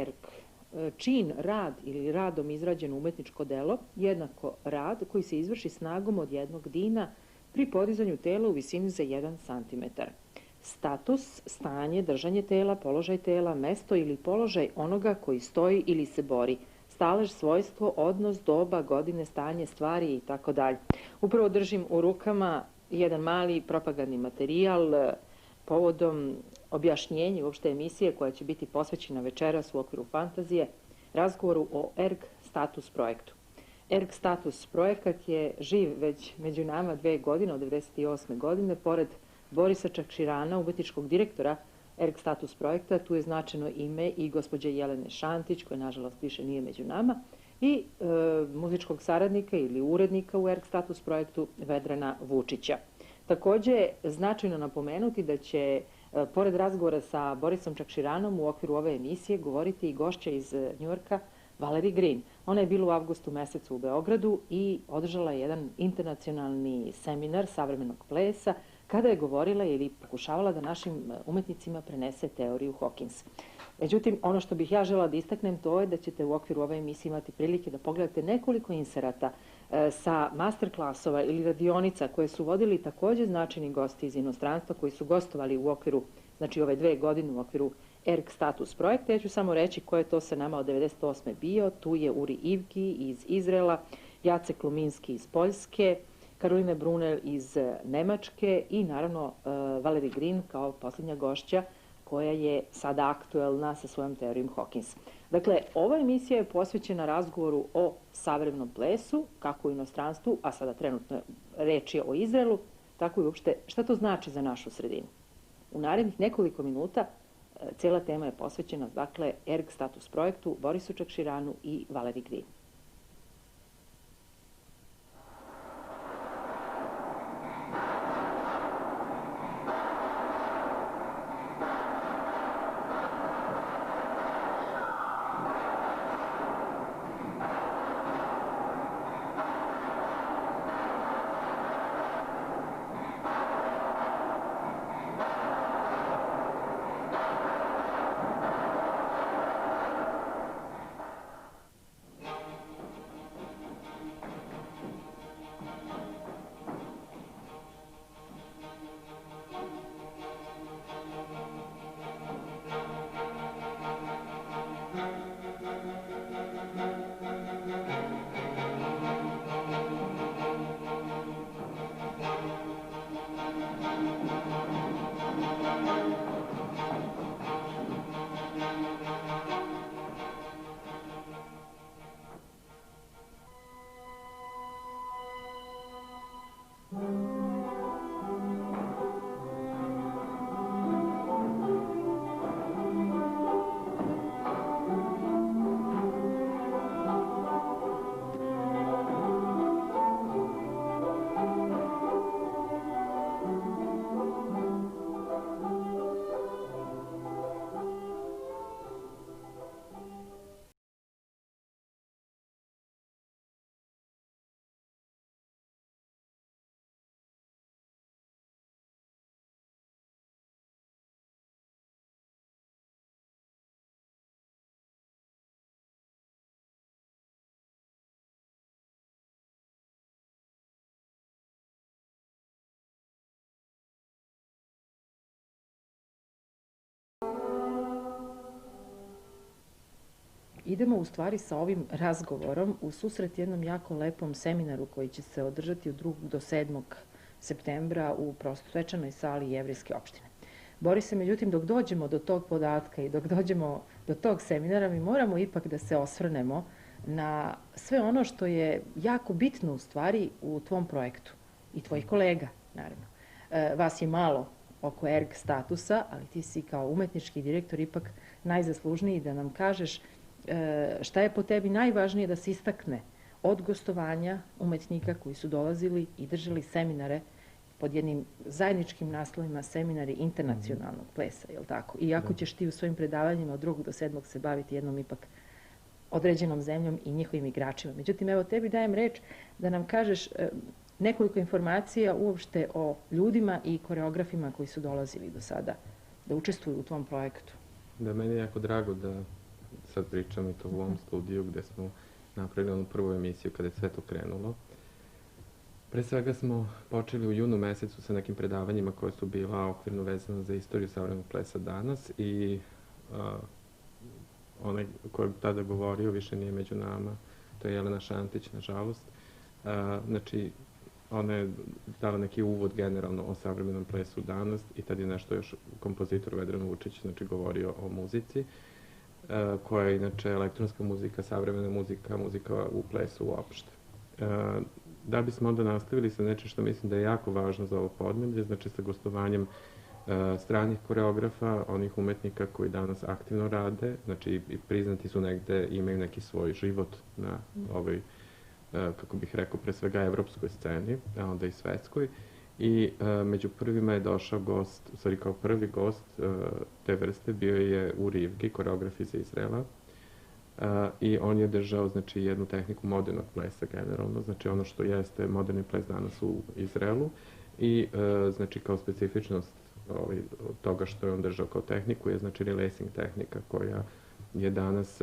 erg, čin, rad ili radom izrađeno umetničko delo, jednako rad koji se izvrši snagom od jednog dina pri podizanju tela u visini za 1 cm. Status, stanje, držanje tela, položaj tela, mesto ili položaj onoga koji stoji ili se bori, stalež, svojstvo, odnos, doba, godine, stanje, stvari i tako dalje. Upravo držim u rukama jedan mali propagandni materijal povodom objašnjenja uopšte emisije koja će biti posvećena večeras u okviru fantazije razgovoru o ERG status projektu. ERG status projekat je živ već među nama 2 godine, od 1998. godine, pored Borisa Čakširana, umetničkog direktora ERG status projekta, tu je značajno ime i gospođe Jelene Šantić, koja nažalost više nije među nama, i muzičkog saradnika ili urednika u ERG status projektu Vedrana Vučića. Takođe, značajno napomenuti da će, pored razgovora sa Borisom Čakširanom, u okviru ove emisije govoriti i gošća iz Njujorka, Valerie Green. Ona je bila u avgustu mesecu u Beogradu i održala jedan internacionalni seminar savremenog plesa, kada je govorila ili pokušavala da našim umetnicima prenese teoriju Hawkins. Međutim, ono što bih ja žela da istaknem, to je da ćete u okviru ove emisije imati prilike da pogledate nekoliko inserata sa masterklasova ili radionica koje su vodili takođe značajni gosti iz inostranstva koji su gostovali u okviru, znači ove 2 godine u okviru ERG status projekta. Ja ću samo reći ko je to sa nama od 1998. bio. Tu je Uri Ivki iz Izraela, Jacek Luminski iz Poljske, Karoline Brunel iz Nemačke i naravno Valerie Green kao posljednja gošća koja je sada aktuelna sa svojom teorijom Hawkins. Dakle, ova emisija je posvećena razgovoru o savremenom plesu, kako u inostranstvu, a sada trenutno reč je o Izraelu, tako i uopšte šta to znači za našu sredinu. U narednih nekoliko minuta cijela tema je posvećena, dakle, ERG status projektu, Borisu Čakširanu i Valerie Green. Idemo u stvari sa ovim razgovorom u susret jednom jako lepom seminaru koji će se održati od 2. do 7. septembra u svečanoj sali Jevrejske opštine. Borise, međutim, dok dođemo do tog podatka i dok dođemo do tog seminara, mi moramo ipak da se osvrnemo na sve ono što je jako bitno u stvari u tvom projektu i tvojih kolega, naravno. Vas je malo oko ERG statusa, ali ti si kao umetnički direktor ipak najzaslužniji da nam kažeš šta je po tebi najvažnije da se istakne od gostovanja umetnika koji su dolazili i držali seminare pod jednim zajedničkim naslovima seminari internacionalnog plesa, je li tako? Iako ćeš ti u svojim predavanjima od 2. do 7. se baviti jednom ipak određenom zemljom i njihovim igračima. Međutim, evo tebi dajem reč da nam kažeš nekoliko informacija uopšte o ljudima i koreografima koji su dolazili do sada da učestvuju u tvom projektu. Da, meni je jako drago da sad pričam i to u ovom studiju gde smo napravili onu prvu emisiju kada je sve to krenulo. Pre svega smo počeli u junu mesecu sa nekim predavanjima koje su bila okvirno vezane za istoriju savremenog plesa danas i onaj ko je tada govorio više nije među nama, to je Jelena Šantić, nažalost. Znači, ona je dala neki uvod generalno o savremenom plesu danas i tad je nešto još kompozitor Vedran Vučić govorio o muzici, koja je inače elektronska muzika, savremena muzika, muzika u plesu uopšte. Da bismo onda nastavili sa nečim što mislim da je jako važno za ovo podneblje, znači sa gostovanjem stranih koreografa, onih umetnika koji danas aktivno rade, znači i priznati su negde, imaju neki svoj život na ovoj, kako bih rekao, pre svega evropskoj sceni, a onda i svetskoj. I među prvima je došao gost, u stvari kao prvi gost te vrste bio je Uri Ivgi, koreograf iz Izraela. I on je držao, znači, jednu tehniku modernog plesa generalno, znači ono što jeste moderni ples danas u Izraelu i, znači, kao specifičnost toga što je on držao kao tehniku je, znači, relacing tehnika koja je danas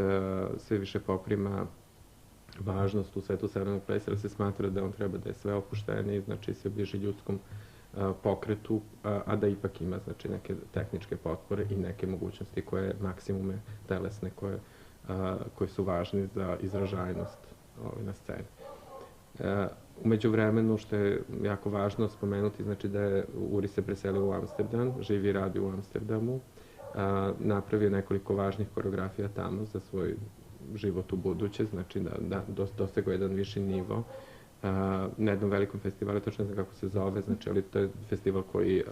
sve više poprima važnost u svetu savremenog plesa, jer se smatra da on treba da je sve opušteniji, znači sve bliže ljudskom pokretu, a da ipak ima, znači, neke tehničke potpore i neke mogućnosti koje maksimume telesne koji su važni za izražajnost na sceni. Umeđu vremenu, što je jako važno spomenuti, znači da je Uri se preselio u Amsterdam, živi i radi u Amsterdamu, napravio nekoliko važnih koreografija tamo za svoj život u buduće, znači da dostego jedan viši nivo na jednom velikom festivalu, točno ne znam kako se zove, znači, ali to je festival koji je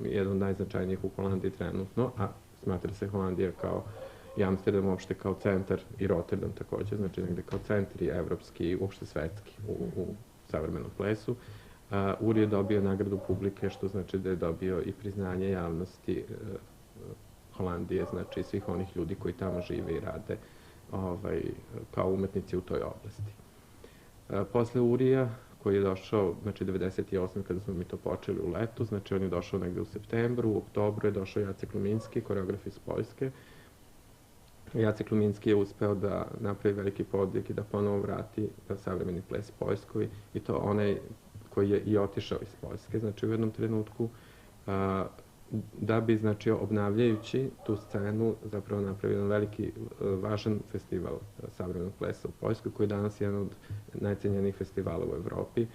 jedan od najznačajnijih u Holandiji trenutno, a smatra se Holandija kao i Amsterdam uopšte kao centar i Rotterdam takođe, znači negde kao centri evropski i uopšte svetski u savremenom plesu. Uri je dobio nagradu publike, što znači da je dobio i priznanje javnosti Holandije, znači svih onih ljudi koji tamo žive i rade kao umetnici u toj oblasti. Posle Urija, koji je došao, znači 98. kada smo mi to počeli u letu, znači on je došao negde u septembru, u oktobru je došao Jacek Luminski, koreograf iz Poljske. Jacek Luminski je uspeo da napravi veliki podvig i da ponovo vrati savremeni ples Poljskoj, i to onaj koji je i otišao iz Poljske, znači u jednom trenutku, da bi, znači, obnavljajući tu scenu, zapravo napravio jedan veliki, važan festival savremenog plesa u Poljskoj, koji je danas jedan od najcenjenijih festivala u Evropi,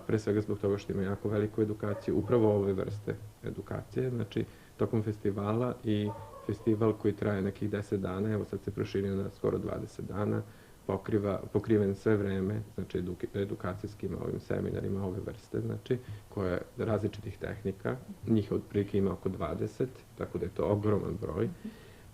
pre svega zbog toga što ima jako veliku edukaciju, upravo ove vrste edukacije, znači, tokom festivala, i festival koji traje nekih 10 dana, evo sad se proširio na skoro 20 dana, pokriven sve vreme, znači edukacijskim seminarima ove vrste, znači, koje različitih tehnika, njih otprilike ima oko 20, tako da je to ogroman broj.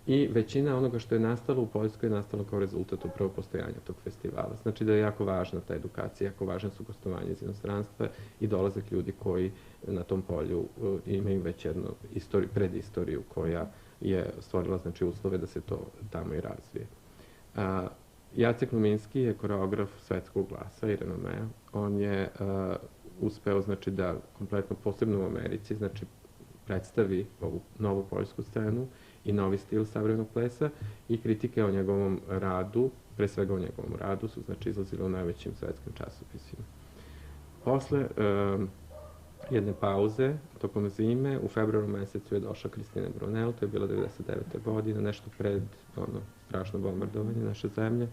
I većina onoga što je nastalo u Poljskoj je nastalo kao rezultat upravo postojanja tog festivala. Znači da je jako važna ta edukacija, jako važno su gostovanje iz inostranstva i dolazak ljudi koji na tom polju imaju već jednu predistoriju koja je stvorila, znači, uslove da se to tamo i razvije. Jacek Luminski je koreograf svetskog glasa i renomea. On je uspeo, znači, da kompletno, posebno u Americi, znači, predstavi ovu novu poljsku scenu i novi stil savremenog plesa, i kritike o njegovom radu, pre svega o njegovom radu, su, znači, izlazile u najvećim svetskim časopisima. Posle jedne pauze, tokom zime, u februaru mesecu je došla Kristina Brunel, to je bila 99. godina, nešto pred strašno bombardovanje naše zemlje.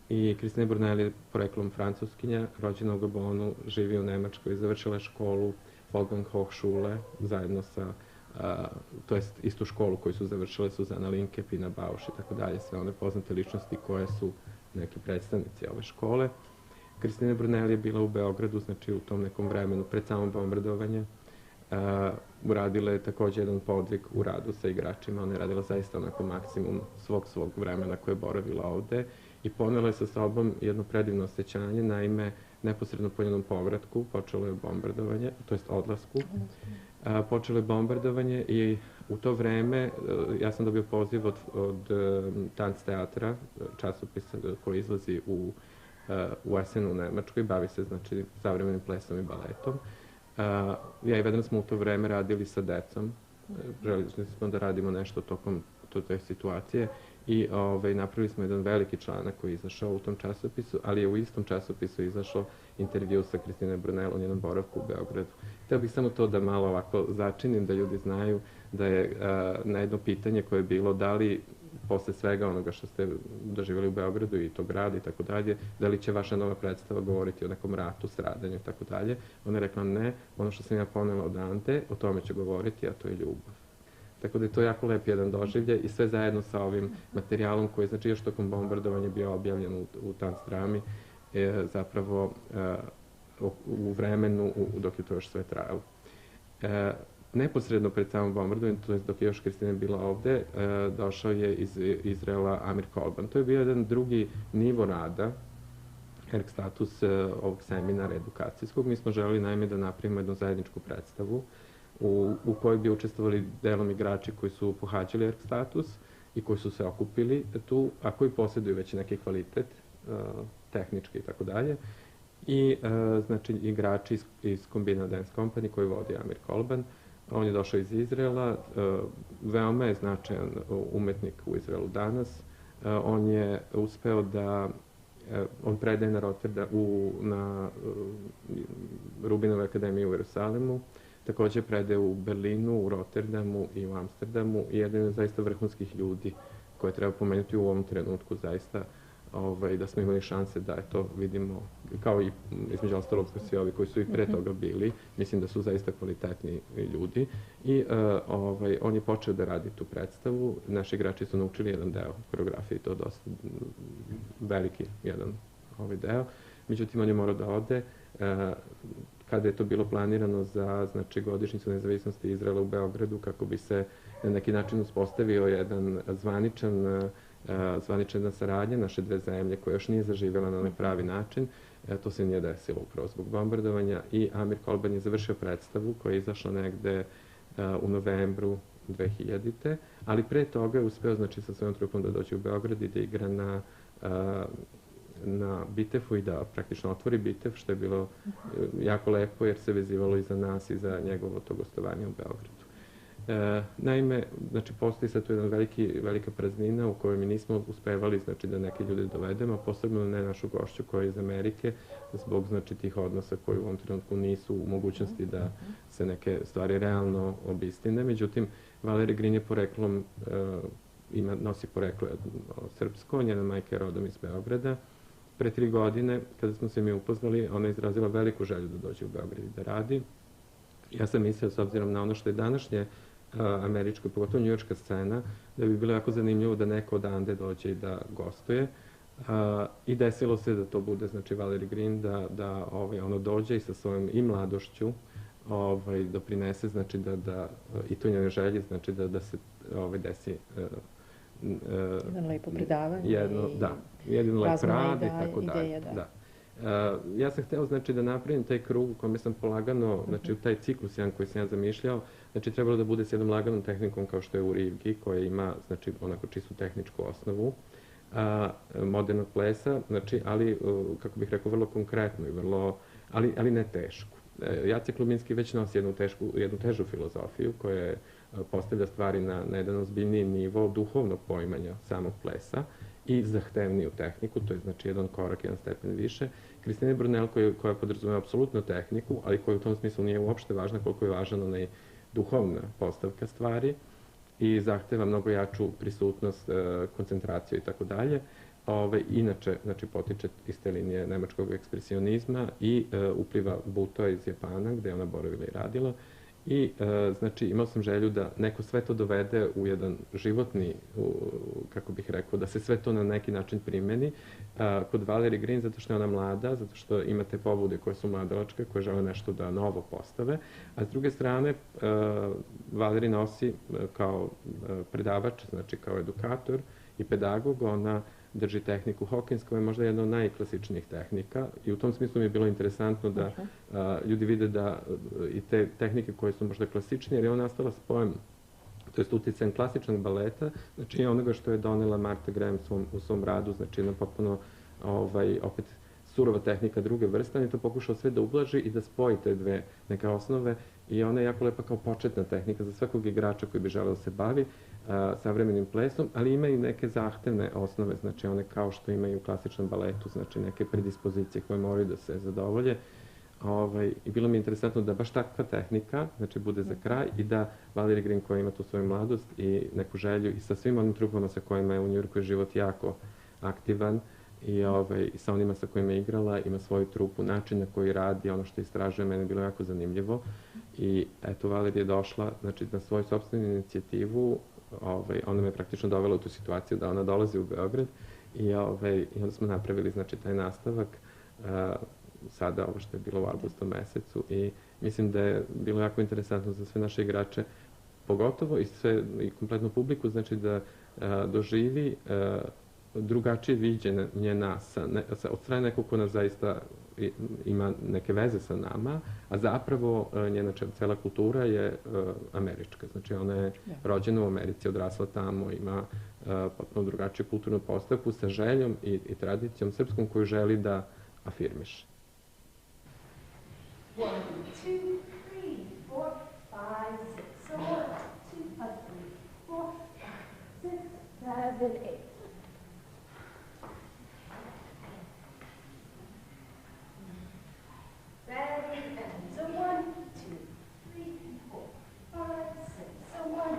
I Kristina Brunel je poreklom francuskinja, rođena u Gabonu, živi u Nemačkoj, završila školu Wolfgang Hochschule, zajedno sa, to jest istu školu koju su završile Suzana Linke, Pina Bausch i tako dalje, sve one poznate ličnosti koje su neki predstavnici ove škole. Kristina Brunel je bila u Beogradu, znači u tom nekom vremenu pred samo bombardovanje. Uradila je takođe jedan podvig u radu sa igračima, ona je radila zaista onako maksimum svog vremena koje je boravila ovde i ponela je sa sobom jedno predivno osjećanje, naime, neposredno po njenom povratku počelo je bombardovanje, to jest odlasku. Počelo je bombardovanje i u to vreme ja sam dobio poziv od Tanz teatra, časopisa koji izlazi u Essenu u Nemačkoj, bavi se, znači, savremenim plesom i baletom. Ja i Vedran smo u to vreme radili sa decom, želeli smo da radimo nešto tokom te situacije i napravili smo jedan veliki članak koji je izašao u tom časopisu, ali je u istom časopisu izašao intervju sa Kristinom Brunel o njenom boravku u Beogradu. Hteo bih samo to da malo ovako začinim, da ljudi znaju da je na jedno pitanje koje je bilo da li posle svega onoga što ste doživjeli u Beogradu i tog grada i tako dalje, da li će vaša nova predstava govoriti o nekom ratu, stradanju i tako dalje. Ona je rekla ne, ono što sam ja ponela od Ante, o tome ću govoriti, a to je ljubav. Tako da je to jako lep jedan doživljaj i sve zajedno sa ovim materijalom koji je, znači, još tokom bombardovanja bio objavljen u Tanzdrami, zapravo u vremenu dok je to još sve trajalo. Neposredno pred samom bombardovanjem, to je dok je još Kristina bila ovde, došao je iz Izraela Amir Kolban. To je bio jedan drugi nivo rada, erg status ovog seminara edukacijskog. Mi smo želeli naime da napravimo jednu zajedničku predstavu u kojoj bi učestvovali delom igrači koji su pohađali erg status i koji su se okupili tu, a koji posjeduju već neki kvalitet, tehnički i tako dalje. I, znači, igrači iz Kombina Dance Company koji vodi Amir Kolban. On je došao iz Izraela, veoma je značajan umetnik u Izraelu danas. On je uspeo da, on predaje na na Rubinovoj akademiji u Jerusalimu, takođe predaje u Berlinu, u Rotterdamu i u Amsterdamu i jedan od zaista vrhunskih ljudi koje treba pomenuti u ovom trenutku zaista, da smo imali šanse da to vidimo, kao i između ostalog svi ovi koji su i pre toga bili, mislim da su zaista kvalitetni ljudi i on je počeo da radi tu predstavu. Naši igrači su naučili jedan deo koreografije i to dosta veliki jedan deo. Međutim, on je morao da ode. Kada je to bilo planirano za, znači, godišnjicu nezavisnosti Izraela u Beogradu, kako bi se na neki način uspostavio jedan zvanična saradnja naše dve zemlje koja još nije zaživjela na pravi način. To se nije desilo upravo zbog bombardovanja i Amir Kolban je završio predstavu koja je izašla negde u novembru 2000. Ali pre toga je uspeo, znači, sa svojom trupom da dođe u Beograd i da igra na Bitefu i da praktično otvori Bitef, što je bilo jako lepo jer se vezivalo i za nas i za njegovo to gostovanje u Beogradu. Naime, znači, postoji sad tu jedna velika praznina u kojoj mi nismo uspevali, znači, da neke ljude dovedemo, posebno ne našu gošću koja je iz Amerike, zbog, znači, tih odnosa koji u ovom trenutku nisu u mogućnosti da se neke stvari realno obistine. Međutim, Valerija Green je poreklom, nosi poreklo srpsko, njena majka je rodom iz Beograda. Pre 3 godine, kada smo se mi upoznali, ona je izrazila veliku želju da dođe u Beograd i da radi. Ja sam mislio, s obzirom na ono što je današnje američka, pogotovo njujorška scena, da bi bilo jako zanimljivo da neko odande dođe i da gostuje. I desilo se da to bude, znači, Valerija Green, da ono dođe i sa svojom i mladošću doprinese, znači, i to njene želje, znači, da se desi jedno lepo predavanje jedan lep rad i tako dalje. Ja sam hteo, znači, da napravim taj krug u kome sam polagano, znači, u taj ciklus jedan koji sam ja zamišljao, znači, trebalo da bude s jednom laganom tehnikom kao što je u Rivgi, koja ima, znači, onako čistu tehničku osnovu modernog plesa, znači, ali, kako bih rekao, vrlo konkretno i vrlo, ali ne tešku. Jacek Lubinski već nosi jednu težu filozofiju koja postavlja stvari na jedan ozbiljniji nivo duhovnog poimanja samog plesa i zahtevniju tehniku, to je, znači, jedan korak, jedan stepen više. Kristina Brunel koja podrazumeva apsolutno tehniku, ali koja u tom smislu nije uopšte važna koliko je važna onaj duhovna postavka stvari i zahteva mnogo jaču prisutnost, koncentraciju i tako dalje. Inače, znači, potiče iz te linije nemačkog ekspresionizma i upliva Buto iz Japana, gde je ona boravila i radila. I, znači, imao sam želju da neko sve to dovede u jedan životni, kako bih rekao, da se sve to na neki način primeni. Kod Valerije Green, zato što je ona mlada, zato što ima te pobude koje su mladalačke, koje žele nešto da novo postave. A s druge strane, Valerija nosi kao predavač, znači kao edukator i pedagog, ona drži tehniku Hawkins, koja je možda jedna od najklasičnijih tehnika i u tom smislu mi je bilo interesantno da ljudi vide da i te tehnike koje su možda klasičnije, jer je ona nastala spojem, to je uticajem klasičnog baleta, znači i onoga što je donela Martha Graham u svom radu, znači jedna potpuno opet surova tehnika druge vrste, on je to pokušao sve da ublaži i da spoji te dve neke osnove i ona je jako lepa kao početna tehnika za svakog igrača koji bi želeo da se bavi. savremenim plesom, ali ima i neke zahtevne osnove, znači one kao što imaju u klasičnom baletu, znači neke predispozicije koje moraju da se zadovolje. I bilo mi je interesantno da baš takva tehnika, znači, bude za kraj i da Valerie Green, koja ima tu svoju mladost i neku želju i sa svim onim trupama sa kojima je u Njujorku život jako aktivan i sa onima sa kojima je igrala, ima svoju trupu, način na koji radi, ono što istražuje, mene je bilo jako zanimljivo. I eto, Valerie je došla, znači, na svoju sopstvenu inicijativu, ona me je praktično dovela u tu situaciju da ona dolazi u Beograd i onda smo napravili, znači, taj nastavak sada, ovo što je bilo u avgustu mesecu, i mislim da je bilo jako interesantno za sve naše igrače, pogotovo i kompletnu publiku, znači da doživi drugačije viđenje nas od strane nekog ko nas zaista ima neke veze sa nama, a zapravo njena cela kultura je američka. Znači, ona je rođena u Americi, odrasla tamo, ima potpuno drugačiju kulturnu postavku sa željom i tradicijom srpskom koju želi da afirmiše. 1, 2, 3, 4, 5, 6. So 1, 2, 3, 4, 5, 6, 7, 8. Ready, and so 1, 2, 3, 4, 5, 6. So 1,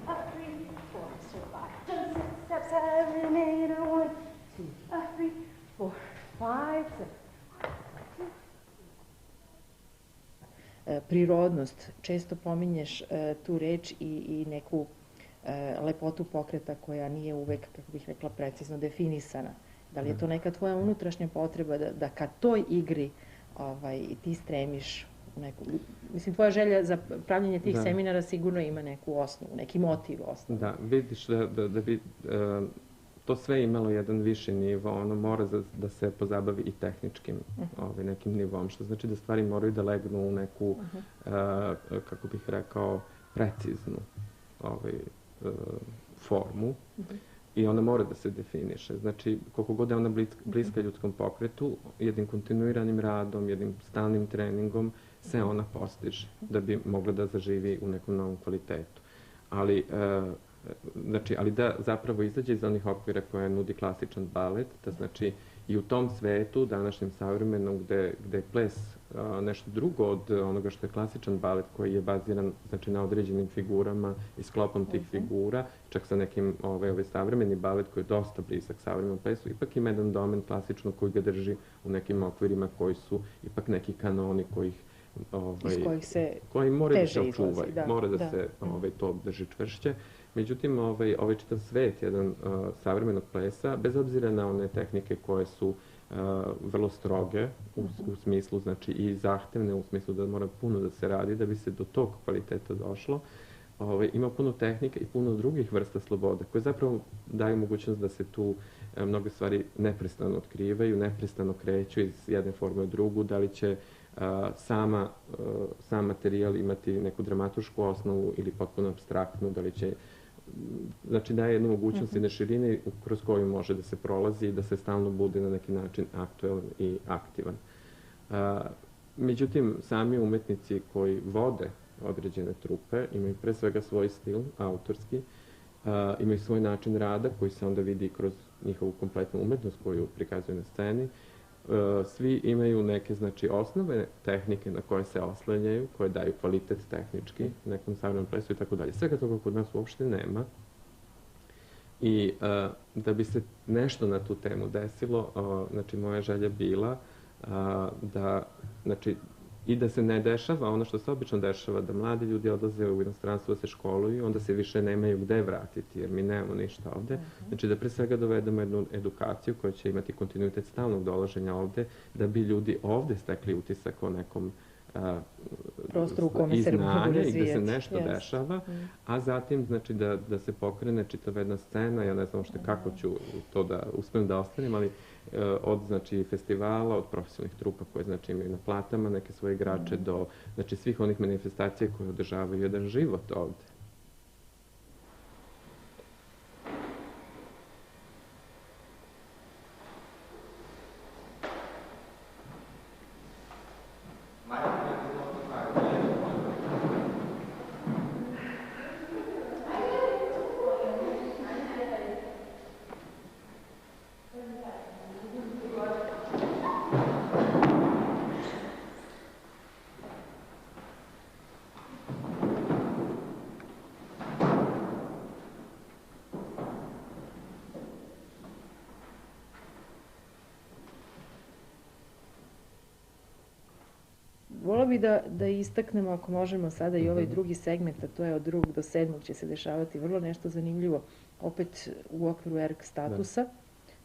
2, 3, 4, so 5, 6, 7, 8. 1, 2, 3, 4, 5, 6. Prirodnost. Često pominješ tu reč i neku lepotu pokreta koja nije uvek, kako bih rekla, precizno definisana. Da li je to neka tvoja unutrašnja potreba da ka toj igri ti stremiš u neku... Mislim, tvoja želja za pravljenje tih seminara sigurno ima neku osnovu, neki motiv osnovu. Da, vidiš da bi to sve imalo jedan viši nivo, ono mora da se pozabavi i tehničkim nekim nivom, što znači da stvari moraju da legnu u neku, kako bih rekao, preciznu formu i ona mora da se definiše. Znači, koliko god je ona bliska ljudskom pokretu, jednim kontinuiranim radom, jednim stalnim treningom se ona postiže da bi mogla da zaživi u nekom novom kvalitetu. Ali da zapravo izađe iz onih okvira koje nudi klasičan balet, da znači i u tom svetu, današnjem savremenom, gde je ples nešto drugo od onoga što je klasičan balet, koji je baziran, znači, na određenim figurama i sklopom tih figura, čak sa nekim savremeni balet koji je dosta blizak savremenom plesu, ipak ima jedan domen klasično koji ga drži u nekim okvirima koji su ipak neki kanoni iz kojih se koji mora da se teže očuvaju, izlazi. mora da se to drži čvršće. Međutim, ovaj čitav svet jedan savremenog plesa, bez obzira na one tehnike koje su vrlo stroge u smislu, znači, i zahtevne u smislu da mora puno da se radi da bi se do tog kvaliteta došlo, ima puno tehnika i puno drugih vrsta slobode koje zapravo daju mogućnost da se tu mnoge stvari otkrivaju, neprestano kreću iz jedne forme u drugu, da li će sam materijal imati neku dramaturšku osnovu ili potpuno apstraktnu, da li će, znači, daje jednu mogućnost jedne širine kroz koju može da se prolazi i da se stalno bude na neki način aktuelan i aktivan. Međutim, sami umetnici koji vode određene trupe imaju pre svega svoj stil, autorski, imaju svoj način rada koji se onda vidi kroz njihovu kompletnu umetnost koju prikazuju na sceni. Svi imaju neke, znači, osnove tehnike na koje se oslanjaju, koje daju kvalitet tehnički nekom savremenom plesu i tako dalje. Svega toga kod nas uopšte nema. I da bi se nešto na tu temu desilo, znači, moja želja bila da, znači, i da se ne dešava ono što se obično dešava, da mladi ljudi odlaze u inostranstvo da se školuju, onda se više nemaju gde vratiti, jer mi nemamo ništa ovde. Znači, da pre svega dovedemo jednu edukaciju koja će imati kontinuitet stalnog dolaženja ovde, da bi ljudi ovde stekli utisak o nekom prostoru u kome se mogu razvijati. I gde se nešto dešava, a zatim, znači, da se pokrene čitava jedna scena, ja ne znam uopšte kako ću to da uspem da ostanem, ali od, znači, festivala, od profesionalnih trupa koje, znači, imaju na platama neke svoje igrače, do, znači, svih onih manifestacija koje održavaju jedan život ovde. Vola bi da istaknemo, ako možemo sada i ovaj drugi segment, a to je od 2. do 7. će se dešavati vrlo nešto zanimljivo, opet u okviru ERK statusa.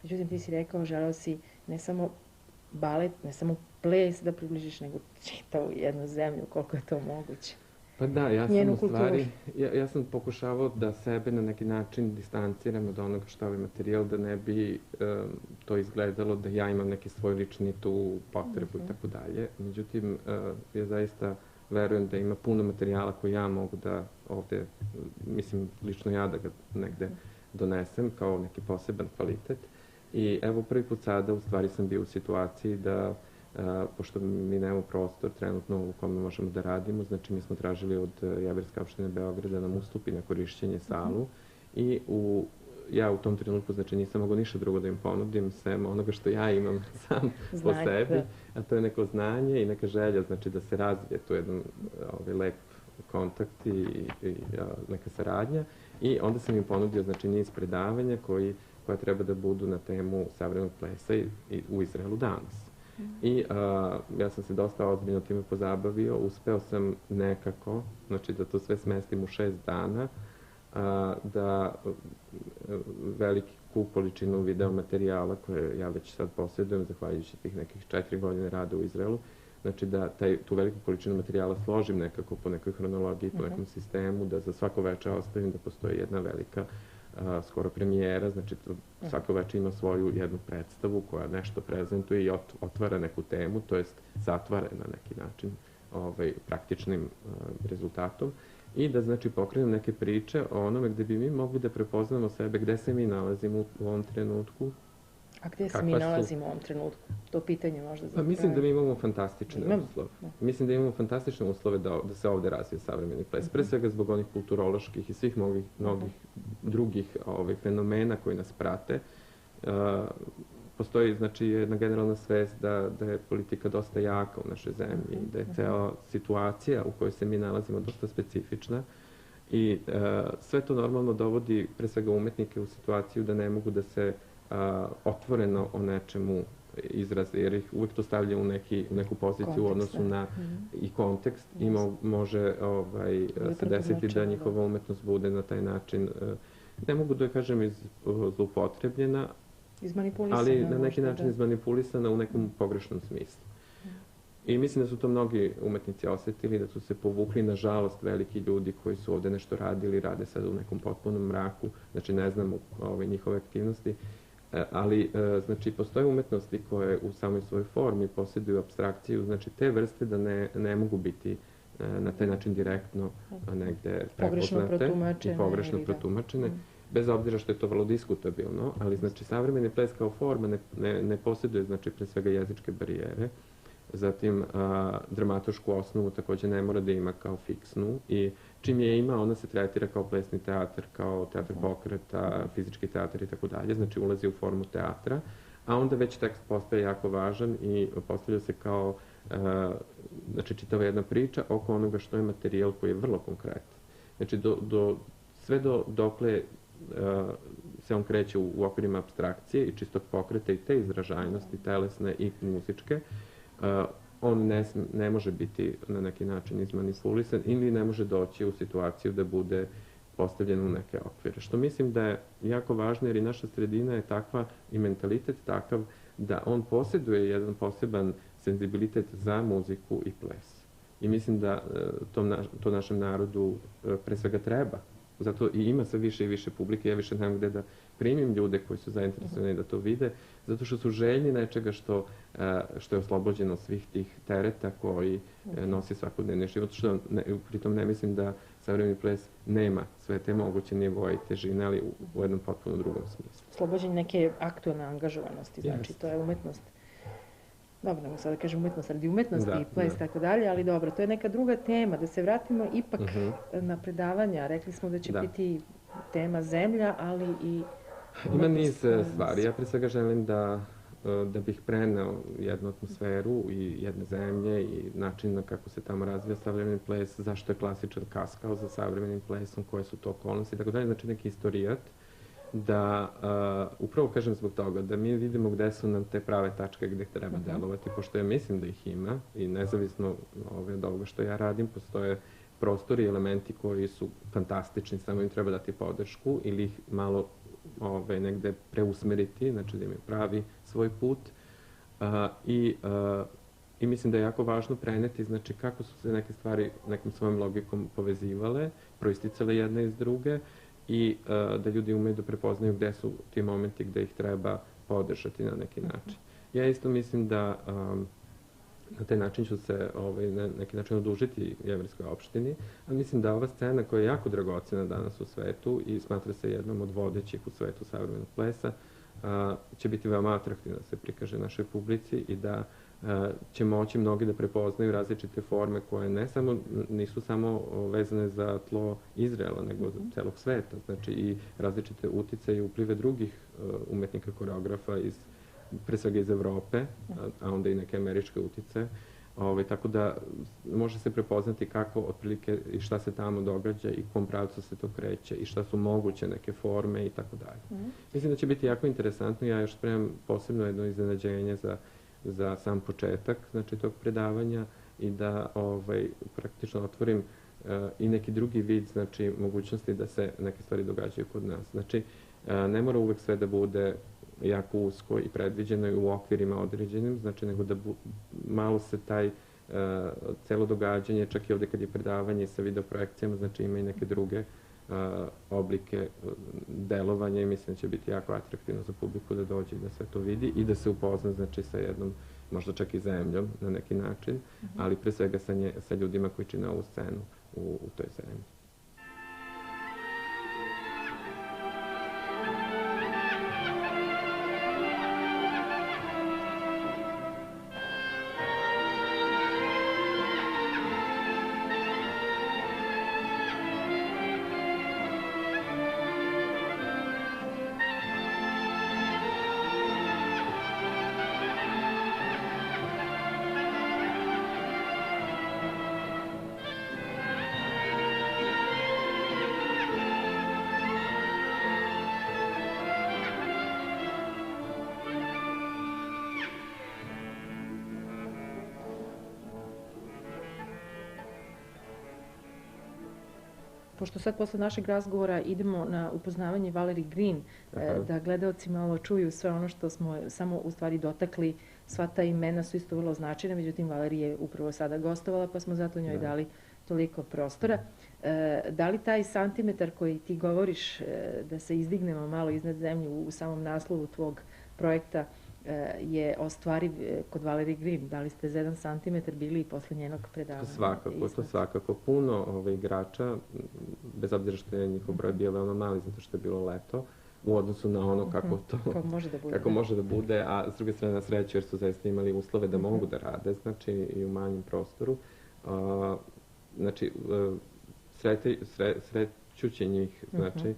Međutim, ti si rekao, želeo si ne samo balet, ne samo ples da približiš, nego čitavu jednu zemlju, koliko je to moguće. Pa da, ja sam Njenu u kulturu. stvari, ja sam pokušavao da sebe na neki način distanciram od onoga što je ovaj materijal, da ne bi to izgledalo da ja imam neki svoj lični tu potrebu i tako dalje. Međutim, ja zaista verujem da ima puno materijala koji ja mogu da ovde, mislim, lično ja da ga negde donesem kao neki poseban kvalitet. I evo prvi put sada u stvari sam bio u situaciji da pošto mi nemamo prostor trenutno u kome možemo da radimo, znači mi smo tražili od Jeverske opštine Beograda da nam ustupi na korišćenje salu i ja u tom trenutku znači nisam mogao ništa drugo da im ponudim sem onoga što ja imam sam po sebi, a to je neko znanje i neka želja znači da se razvije tu jedan lep kontakt i neka saradnja i onda sam im ponudio znači niz predavanja koja treba da budu na temu savremenog plesa i u Izraelu danas. I ja sam se dosta ozbiljno time pozabavio, uspeo sam nekako, znači da to sve smestim u 6 dana, da veliku količinu video materijala koje ja već sad posjedujem, zahvaljujući tih nekih 4 godine rada u Izraelu, znači da tu veliku količinu materijala složim nekako po nekoj hronologiji, po nekom sistemu, da za svako veče ostavim da postoji jedna velika skoro premijera, znači svako veče ima svoju jednu predstavu koja nešto prezentuje i otvara neku temu, to jest zatvara na neki način praktičnim rezultatom i da znači pokrenem neke priče o onome gde bi mi mogli da prepoznamo sebe, gde se mi nalazimo u ovom trenutku. A gde se mi nalazimo u ovom trenutku? To pitanje možda za Pa mislim da mi imamo fantastične uslove. Mislim da imamo fantastične uslove da se ovde razvije savremeni ples. Pre svega zbog onih kulturoloških i svih mnogih drugih fenomena koji nas prate. Postoji znači jedna generalna svest da je politika dosta jaka u našoj zemlji, da je cela situacija u kojoj se mi nalazimo dosta specifična i sve to normalno dovodi pre svega umetnike u situaciju da ne mogu da se otvoreno o nečemu izraze, jer ih uvek to stavlja u neku poziciju u odnosu na i kontekst i može se desiti da njihova umetnost bude na taj način, ne mogu da kažem zloupotrebljena, ali na neki način izmanipulisana u nekom pogrešnom smislu. I mislim da su to mnogi umetnici osetili, da su se povukli, nažalost, veliki ljudi koji su ovde nešto radili, rade sad u nekom potpunom mraku, znači ne znamo njihove aktivnosti, ali znači postoje umetnosti koje u samoj svojoj formi posjeduju apstrakciju, znači te vrste da ne mogu biti na taj način direktno negde prepoznate i pogrešno protumačene, bez obzira što je to vrlo diskutabilno, ali znači savremeni ples kao forma ne posjeduje znači pre svega jezičke barijere, zatim dramaturšku osnovu takođe ne mora da ima kao fiksnu i čim je ima, ona se tretira kao plesni teatar, kao teatar pokreta, fizički teatar i tako dalje, znači ulazi u formu teatra, a onda već tekst postaje jako važan i postavlja se kao znači čitava jedna priča oko onoga što je materijal koji je vrlo konkretan. Znači sve dokle se on kreće u okvirima apstrakcije i čistog pokreta i te izražajnosti, telesne i muzičke, on ne može biti na neki način izmanipulisan ili ne može doći u situaciju da bude postavljen u neke okvire. Što mislim da je jako važno jer i naša sredina je takva i mentalitet takav da on posjeduje jedan poseban senzibilitet za muziku i ples. I mislim da to našem narodu pre svega treba. Zato i ima sve više i više publike, ja više nemam gde da primim ljude koji su zainteresovani da to vide, zato što su željni nečega što je oslobođeno svih tih tereta koji nosi svakodnevni život, što pritom ne mislim da savremeni ples nema sve te moguće nivoje i težine, ali u jednom potpuno drugom smislu. Oslobođenje neke aktualne angažovanosti, znači to je umetnost. Dobro, ne mogu sada da kažem umetnost radi umetnosti i ples i tako dalje, ali dobro, to je neka druga tema. Da se vratimo ipak na predavanja. Rekli smo da će biti tema zemlja, ali i... Ima niz stvari. Ja pre svega želim da bih preneo jednu atmosferu i jedne zemlje i način na kako se tamo razvija savremeni ples, zašto je klasičan kaskao za savremenim plesom, koje su to okolnosti i tako dalje. Znači neki istorijat. da upravo kažem zbog toga, da mi vidimo gde su nam te prave tačke gde treba delovati, pošto ja mislim da ih ima i nezavisno od ovoga što ja radim, postoje prostori i elementi koji su fantastični, samo im treba dati podršku ili ih malo negde preusmeriti, znači da imaju pravi svoj put. I mislim da je jako važno preneti, znači kako su se neke stvari nekom svojom logikom povezivale, proisticale jedne iz druge i da ljudi umeju da prepoznaju gde su ti momenti gde ih treba podržati na neki način. Ja isto mislim da na taj način ću se na neki način odužiti jevrejskoj opštini, ali mislim da ova scena koja je jako dragocena danas u svetu i smatra se jednom od vodećih u svetu savremenog plesa, će biti veoma atraktivno da se prikaže našoj publici i da će moći mnogi da prepoznaju različite forme koje nisu samo vezane za tlo Izraela, nego za celog sveta. Znači i različite uticaje i uplive drugih umetnika, koreografa, pre svega iz Evrope, a onda i neke američke uticaje. Tako da može se prepoznati kako otprilike i šta se tamo događa i u kom pravcu se to kreće i šta su moguće neke forme i tako dalje. Mislim da će biti jako interesantno. Ja još spremam posebno jedno iznenađenje za sam početak, znači, tog predavanja i da praktično otvorim i neki drugi vid, znači, mogućnosti da se neke stvari događaju kod nas. Znači, ne mora uvek sve da bude jako usko i predviđeno i u okvirima određenim, znači, nego da malo se taj celo događanje, čak i ovde kad je predavanje sa videoprojekcijama, znači ima i neke druge oblike delovanja i mislim da će biti jako atraktivno za publiku da dođe i da sve to vidi i da se upozna, znači, sa jednom, možda čak i zemljom na neki način, ali pre svega sa ljudima koji čine ovu scenu u toj zemlji. Pošto sad posle našeg razgovora idemo na upoznavanje Valerie Green, da gledaoci malo čuju sve ono što smo samo u stvari dotakli, sva ta imena su isto vrlo značajna, međutim Valerija je upravo sada gostovala pa smo zato njoj dali toliko prostora. Da li taj santimetar koji ti govoriš da se izdignemo malo iznad zemlje u samom naslovu tvog projekta je ostvariv kod Valerie Green? Da li ste za 1 santimetar bili i posle njenog predavanja? To svakako. Puno igrača, bez obzira što je njihov broj bio veoma mali, zato što je bilo leto, u odnosu na ono kako može da bude, a s druge strane na sreću jer su zaista imali uslove da mogu da rade, znači i u manjem prostoru. Znači, srećući njih, znači,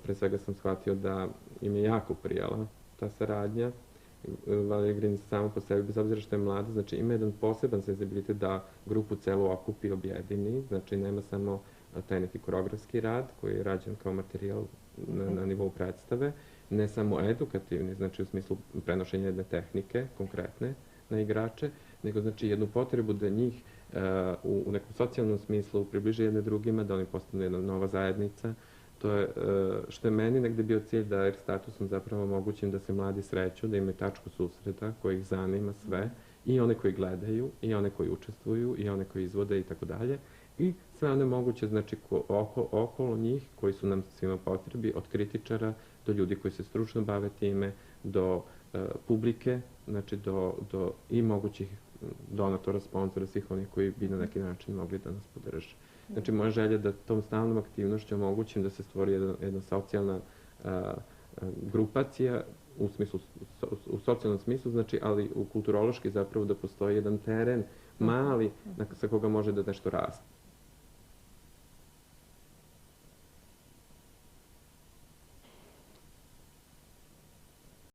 pre svega sam shvatio da im je jako prijala ta saradnja. Valerie Green samo po sebi, bez obzira što je mlada, znači ima jedan poseban senzibilitet da grupu celu okupi i objedini, znači nema samo taj neki koreografski rad koji je rađen kao materijal na nivou predstave, ne samo edukativni, znači u smislu prenošenja jedne tehnike konkretne na igrače, nego znači jednu potrebu da njih u nekom socijalnom smislu približe jedne drugima, da oni postanu jedna nova zajednica. To je što je meni negde bio cilj da Air statusom zapravo omogućim da se mladi sreću, da imaju tačku susreta koja ih zanima sve, i one koji gledaju, i one koji učestvuju, i one koji izvode i tako dalje. I sve one moguće, znači, okolo njih koji su nam svima potrebi, od kritičara do ljudi koji se stručno bave time, do publike, znači do i mogućih donatora, sponzora, svih onih koji bi na neki način mogli da nas podrže. Znači, moja želja je da tom stalnom aktivnošću omogućim da se stvori jedna socijalna grupacija, u socijalnom smislu, znači, ali u kulturološki zapravo da postoji jedan teren mali sa koga može da nešto raste.